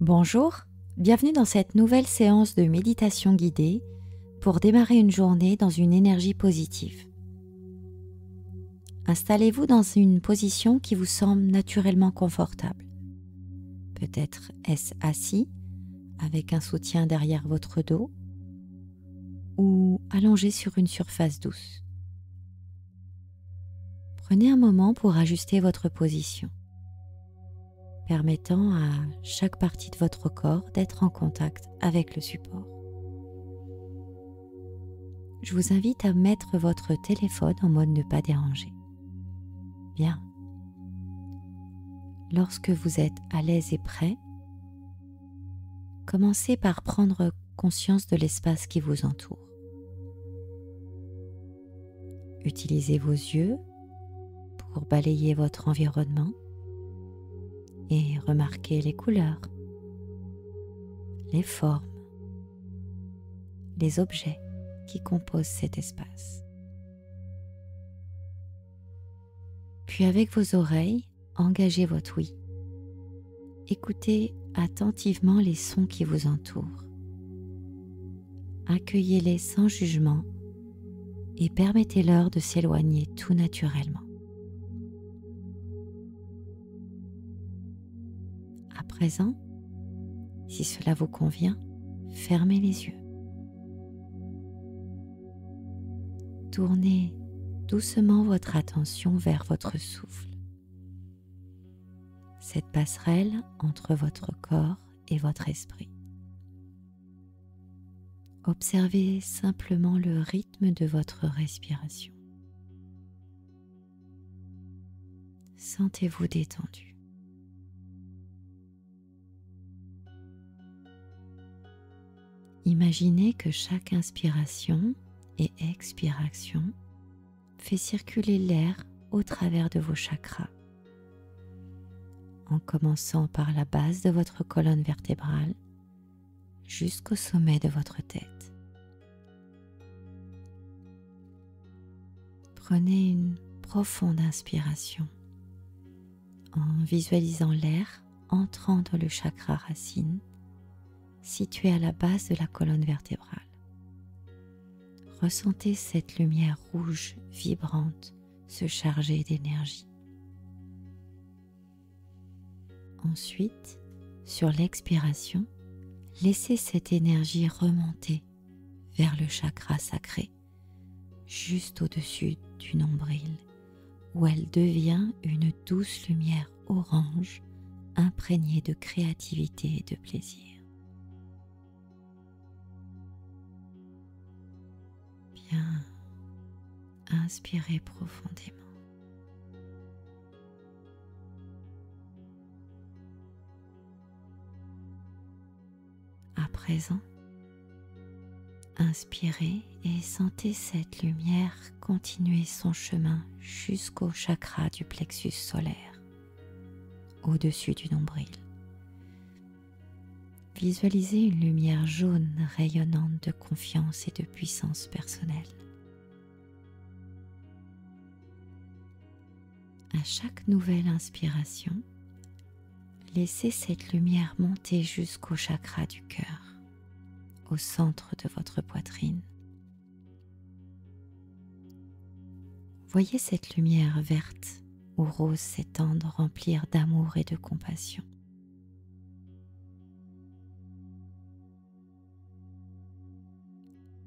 Bonjour, bienvenue dans cette nouvelle séance de méditation guidée pour démarrer une journée dans une énergie positive. Installez-vous dans une position qui vous semble naturellement confortable. Peut-être est-ce assis, avec un soutien derrière votre dos, ou allongé sur une surface douce. Prenez un moment pour ajuster votre position, permettant à chaque partie de votre corps d'être en contact avec le support. Je vous invite à mettre votre téléphone en mode ne pas déranger. Bien. Lorsque vous êtes à l'aise et prêt, commencez par prendre conscience de l'espace qui vous entoure. Utilisez vos yeux pour balayer votre environnement et remarquez les couleurs, les formes, les objets qui composent cet espace. Puis avec vos oreilles, engagez votre ouïe. Écoutez attentivement les sons qui vous entourent. Accueillez-les sans jugement et permettez-leur de s'éloigner tout naturellement. À présent, si cela vous convient, fermez les yeux. Tournez doucement votre attention vers votre souffle. Cette passerelle entre votre corps et votre esprit. Observez simplement le rythme de votre respiration. Sentez-vous détendu. Imaginez que chaque inspiration et expiration fait circuler l'air au travers de vos chakras, en commençant par la base de votre colonne vertébrale jusqu'au sommet de votre tête. Prenez une profonde inspiration en visualisant l'air entrant dans le chakra racine situé à la base de la colonne vertébrale. Ressentez cette lumière rouge vibrante se charger d'énergie. Ensuite, sur l'expiration, laissez cette énergie remonter vers le chakra sacré, juste au-dessus du nombril, où elle devient une douce lumière orange imprégnée de créativité et de plaisir. Bien, inspirez profondément. À présent, inspirez et sentez cette lumière continuer son chemin jusqu'au chakra du plexus solaire, au-dessus du nombril. Visualisez une lumière jaune rayonnante de confiance et de puissance personnelle. À chaque nouvelle inspiration, laissez cette lumière monter jusqu'au chakra du cœur, au centre de votre poitrine. Voyez cette lumière verte ou rose s'étendre, remplir d'amour et de compassion.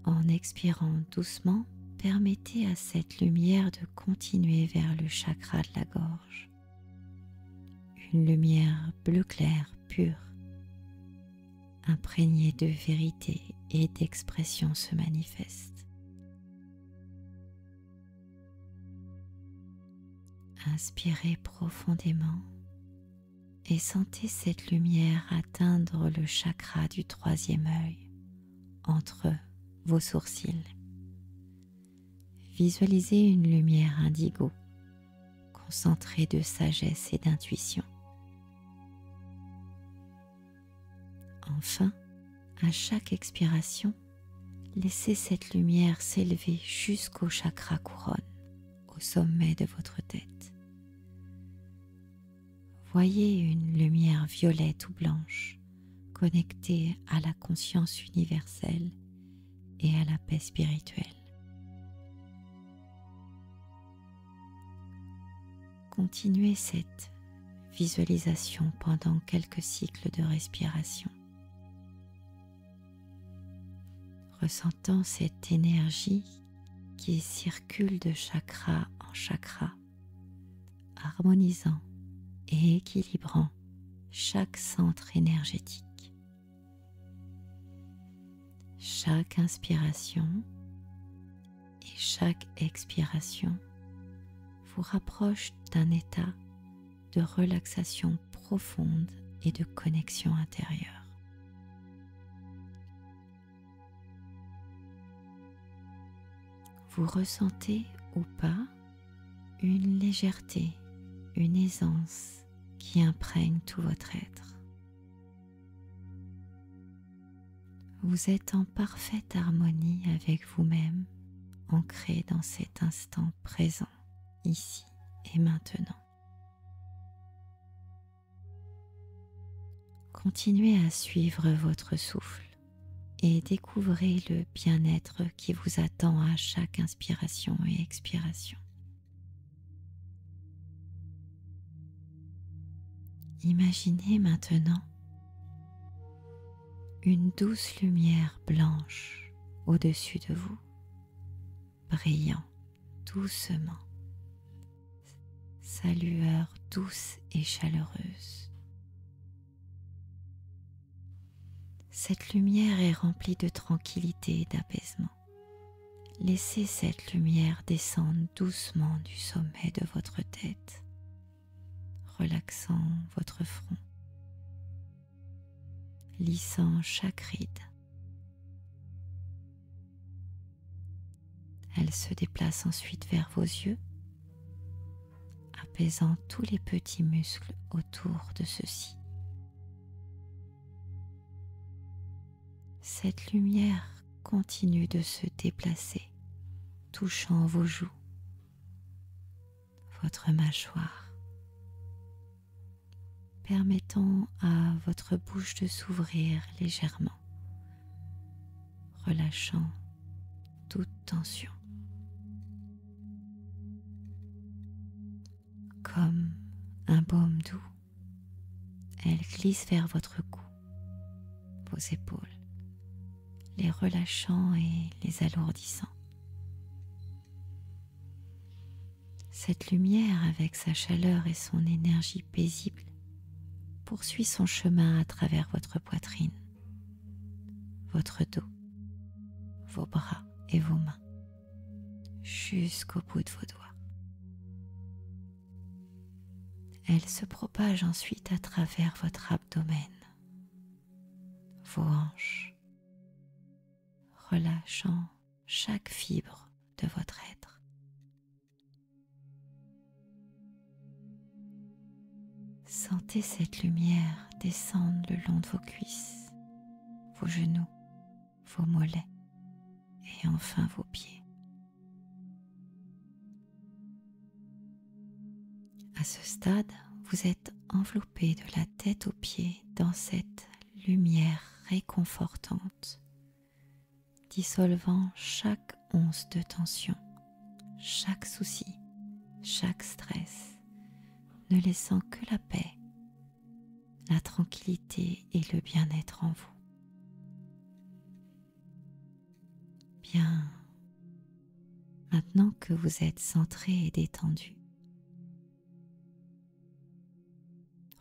En expirant doucement, permettez à cette lumière de continuer vers le chakra de la gorge. Une lumière bleu clair, pure, imprégnée de vérité et d'expression se manifeste. Inspirez profondément et sentez cette lumière atteindre le chakra du troisième œil, entre vos sourcils. Visualisez une lumière indigo, concentrée de sagesse et d'intuition. Enfin, à chaque expiration, laissez cette lumière s'élever jusqu'au chakra couronne, au sommet de votre tête. Voyez une lumière violette ou blanche connecté à la conscience universelle et à la paix spirituelle. Continuez cette visualisation pendant quelques cycles de respiration, ressentant cette énergie qui circule de chakra en chakra, harmonisant et équilibrant chaque centre énergétique. Chaque inspiration et chaque expiration vous rapproche d'un état de relaxation profonde et de connexion intérieure. Vous ressentez ou pas une légèreté, une aisance qui imprègne tout votre être. Vous êtes en parfaite harmonie avec vous-même, ancré dans cet instant présent, ici et maintenant. Continuez à suivre votre souffle et découvrez le bien-être qui vous attend à chaque inspiration et expiration. Imaginez maintenant une douce lumière blanche au-dessus de vous, brillant doucement, sa lueur douce et chaleureuse. Cette lumière est remplie de tranquillité et d'apaisement. Laissez cette lumière descendre doucement du sommet de votre tête, relaxant votre front, lissant chaque ride. Elle se déplace ensuite vers vos yeux, apaisant tous les petits muscles autour de ceux-ci. Cette lumière continue de se déplacer, touchant vos joues, votre mâchoire, permettant à votre bouche de s'ouvrir légèrement, relâchant toute tension. Comme un baume doux, elle glisse vers votre cou, vos épaules, les relâchant et les alourdissant. Cette lumière, avec sa chaleur et son énergie paisible, poursuit son chemin à travers votre poitrine, votre dos, vos bras et vos mains, jusqu'au bout de vos doigts. Elle se propage ensuite à travers votre abdomen, vos hanches, relâchant chaque fibre de votre être. Sentez cette lumière descendre le long de vos cuisses, vos genoux, vos mollets et enfin vos pieds. À ce stade, vous êtes enveloppé de la tête aux pieds dans cette lumière réconfortante, dissolvant chaque once de tension, chaque souci, chaque stress, ne laissant que la paix, la tranquillité et le bien-être en vous. Bien, maintenant que vous êtes centré et détendu,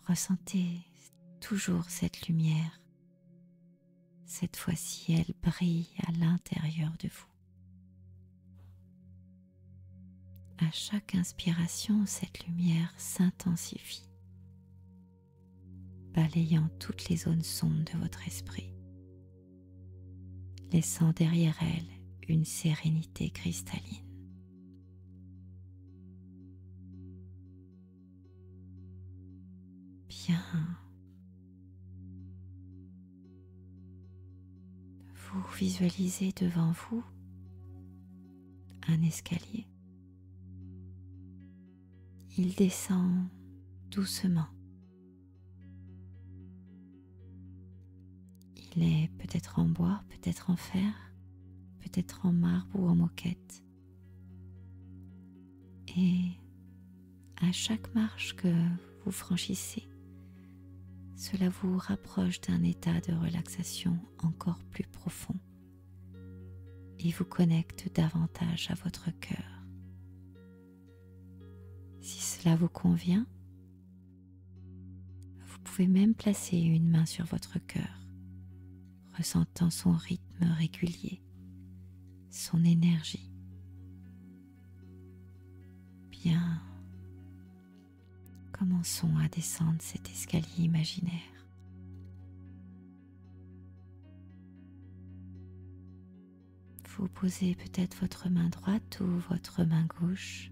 ressentez toujours cette lumière. Cette fois-ci, elle brille à l'intérieur de vous. À chaque inspiration, cette lumière s'intensifie, balayant toutes les zones sombres de votre esprit, laissant derrière elle une sérénité cristalline. Bien. Vous visualisez devant vous un escalier. Il descend doucement. Il est peut-être en bois, peut-être en fer, peut-être en marbre ou en moquette. Et à chaque marche que vous franchissez, cela vous rapproche d'un état de relaxation encore plus profond et vous connecte davantage à votre cœur. Si cela vous convient, vous pouvez même placer une main sur votre cœur, ressentant son rythme régulier, son énergie. Bien, commençons à descendre cet escalier imaginaire. Vous posez peut-être votre main droite ou votre main gauche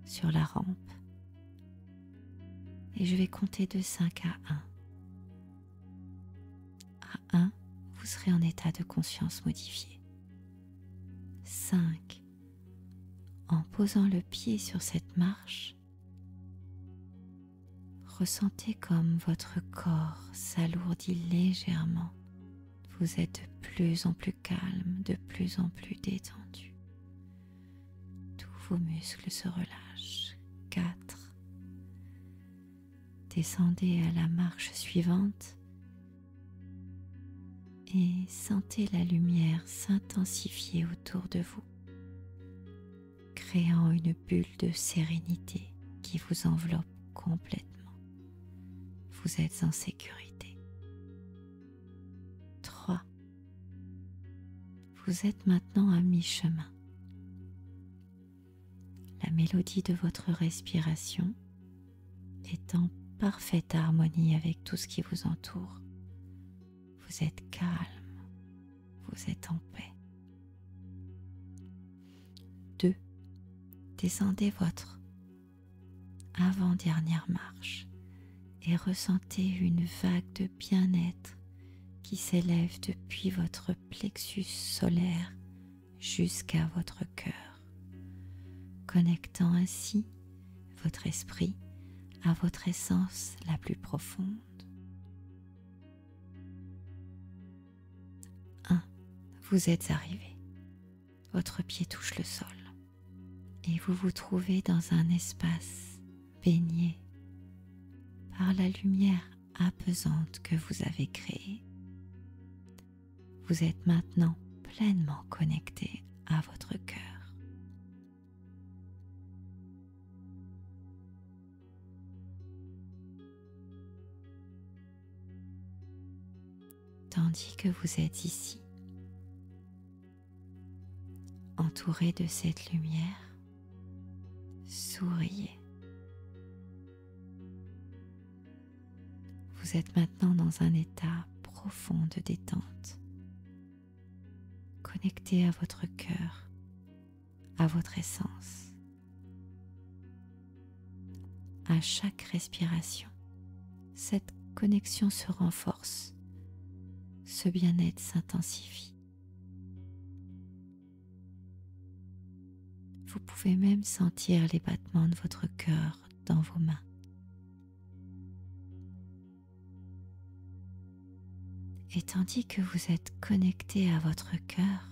sur la rampe et je vais compter de 5 à 1. À 1, vous serez en état de conscience modifié. 5. En posant le pied sur cette marche, ressentez comme votre corps s'alourdit légèrement. Vous êtes de plus en plus calme, de plus en plus détendu. Tous vos muscles se relâchent. 4. Descendez à la marche suivante et sentez la lumière s'intensifier autour de vous, créant une bulle de sérénité qui vous enveloppe complètement. Vous êtes en sécurité. 3. Vous êtes maintenant à mi-chemin. La mélodie de votre respiration est en parfaite harmonie avec tout ce qui vous entoure. Vous êtes calme, vous êtes en paix. 2. Descendez votre avant-dernière marche et ressentez une vague de bien-être qui s'élève depuis votre plexus solaire jusqu'à votre cœur, connectant ainsi votre esprit à votre essence la plus profonde. 1. Vous êtes arrivé. Votre pied touche le sol et vous vous trouvez dans un espace baigné par la lumière apaisante que vous avez créée. Vous êtes maintenant pleinement connecté à votre cœur. Tandis que vous êtes ici, entouré de cette lumière, souriez. Vous êtes maintenant dans un état profond de détente, connecté à votre cœur, à votre essence. À chaque respiration, cette connexion se renforce, ce bien-être s'intensifie. Vous pouvez même sentir les battements de votre cœur dans vos mains. Et tandis que vous êtes connecté à votre cœur,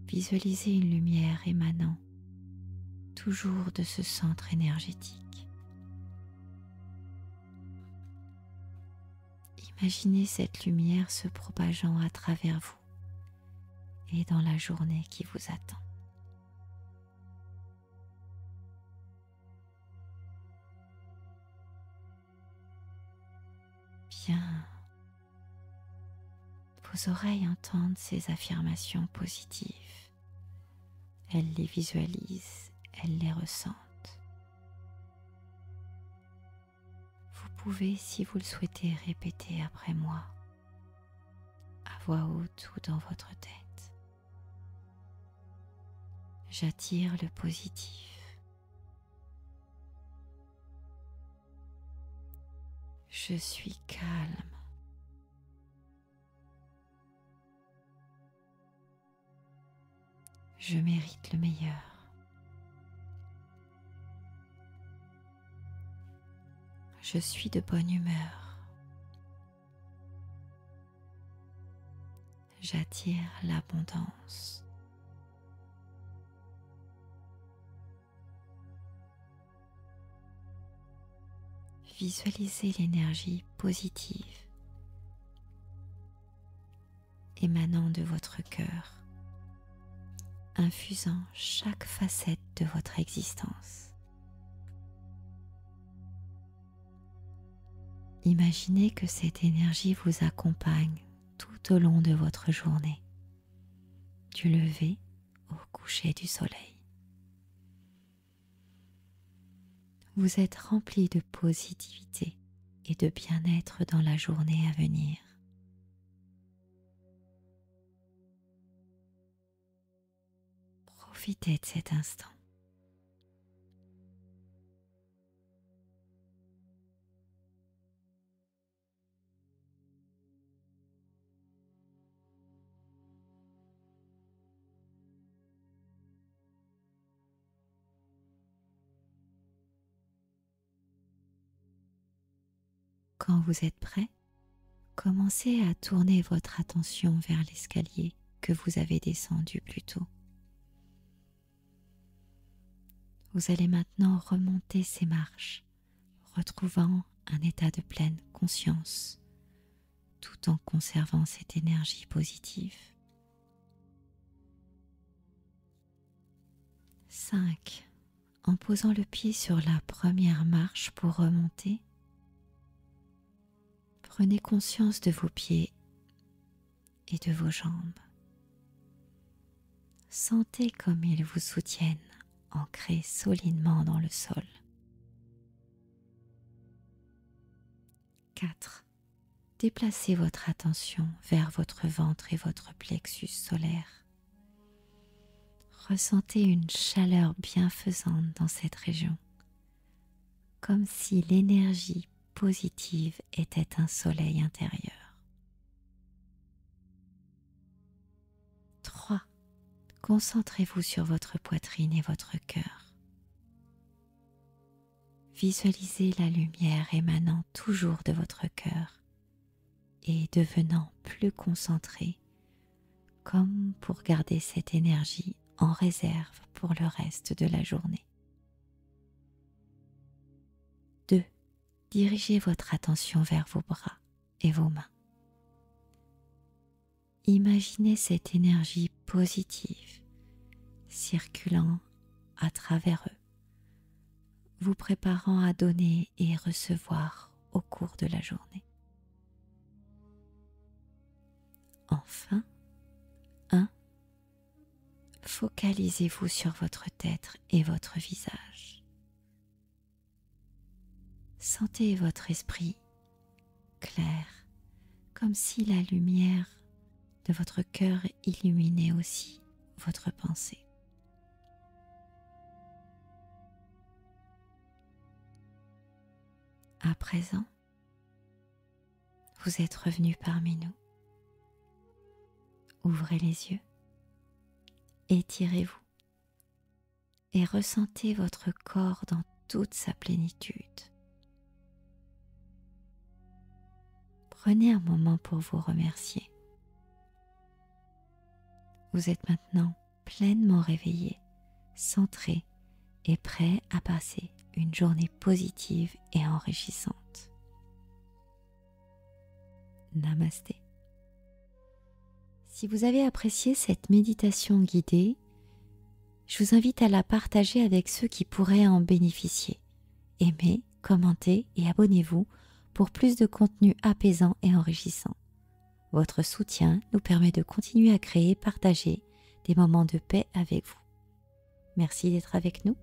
visualisez une lumière émanant toujours de ce centre énergétique. Imaginez cette lumière se propageant à travers vous et dans la journée qui vous attend. Bien. Vos oreilles entendent ces affirmations positives. Elles les visualisent, elles les ressentent. Vous pouvez, si vous le souhaitez, répéter après moi, à voix haute ou dans votre tête. J'attire le positif. Je suis calme. Je mérite le meilleur. Je suis de bonne humeur. J'attire l'abondance. Visualisez l'énergie positive émanant de votre cœur, infusant chaque facette de votre existence. Imaginez que cette énergie vous accompagne tout au long de votre journée, du lever au coucher du soleil. Vous êtes rempli de positivité et de bien-être dans la journée à venir. Profitez de cet instant. Quand vous êtes prêt, commencez à tourner votre attention vers l'escalier que vous avez descendu plus tôt. Vous allez maintenant remonter ces marches, retrouvant un état de pleine conscience, tout en conservant cette énergie positive. 5. En posant le pied sur la première marche pour remonter, prenez conscience de vos pieds et de vos jambes. Sentez comme ils vous soutiennent, ancrés solidement dans le sol. 4. Déplacez votre attention vers votre ventre et votre plexus solaire. Ressentez une chaleur bienfaisante dans cette région, comme si l'énergie positive était un soleil intérieur. 3. Concentrez-vous sur votre poitrine et votre cœur. Visualisez la lumière émanant toujours de votre cœur et devenant plus concentrée, comme pour garder cette énergie en réserve pour le reste de la journée. 2. Dirigez votre attention vers vos bras et vos mains. Imaginez cette énergie positive circulant à travers eux, vous préparant à donner et recevoir au cours de la journée. Enfin, 1. Focalisez-vous sur votre tête et votre visage. Sentez votre esprit clair, comme si la lumière de votre cœur illuminait aussi votre pensée. À présent, vous êtes revenu parmi nous. Ouvrez les yeux, étirez-vous et ressentez votre corps dans toute sa plénitude. Prenez un moment pour vous remercier. Vous êtes maintenant pleinement réveillé, centré et prêt à passer une journée positive et enrichissante. Namasté. Si vous avez apprécié cette méditation guidée, je vous invite à la partager avec ceux qui pourraient en bénéficier. Aimez, commentez et abonnez-vous pour plus de contenu apaisant et enrichissant. Votre soutien nous permet de continuer à créer et partager des moments de paix avec vous. Merci d'être avec nous.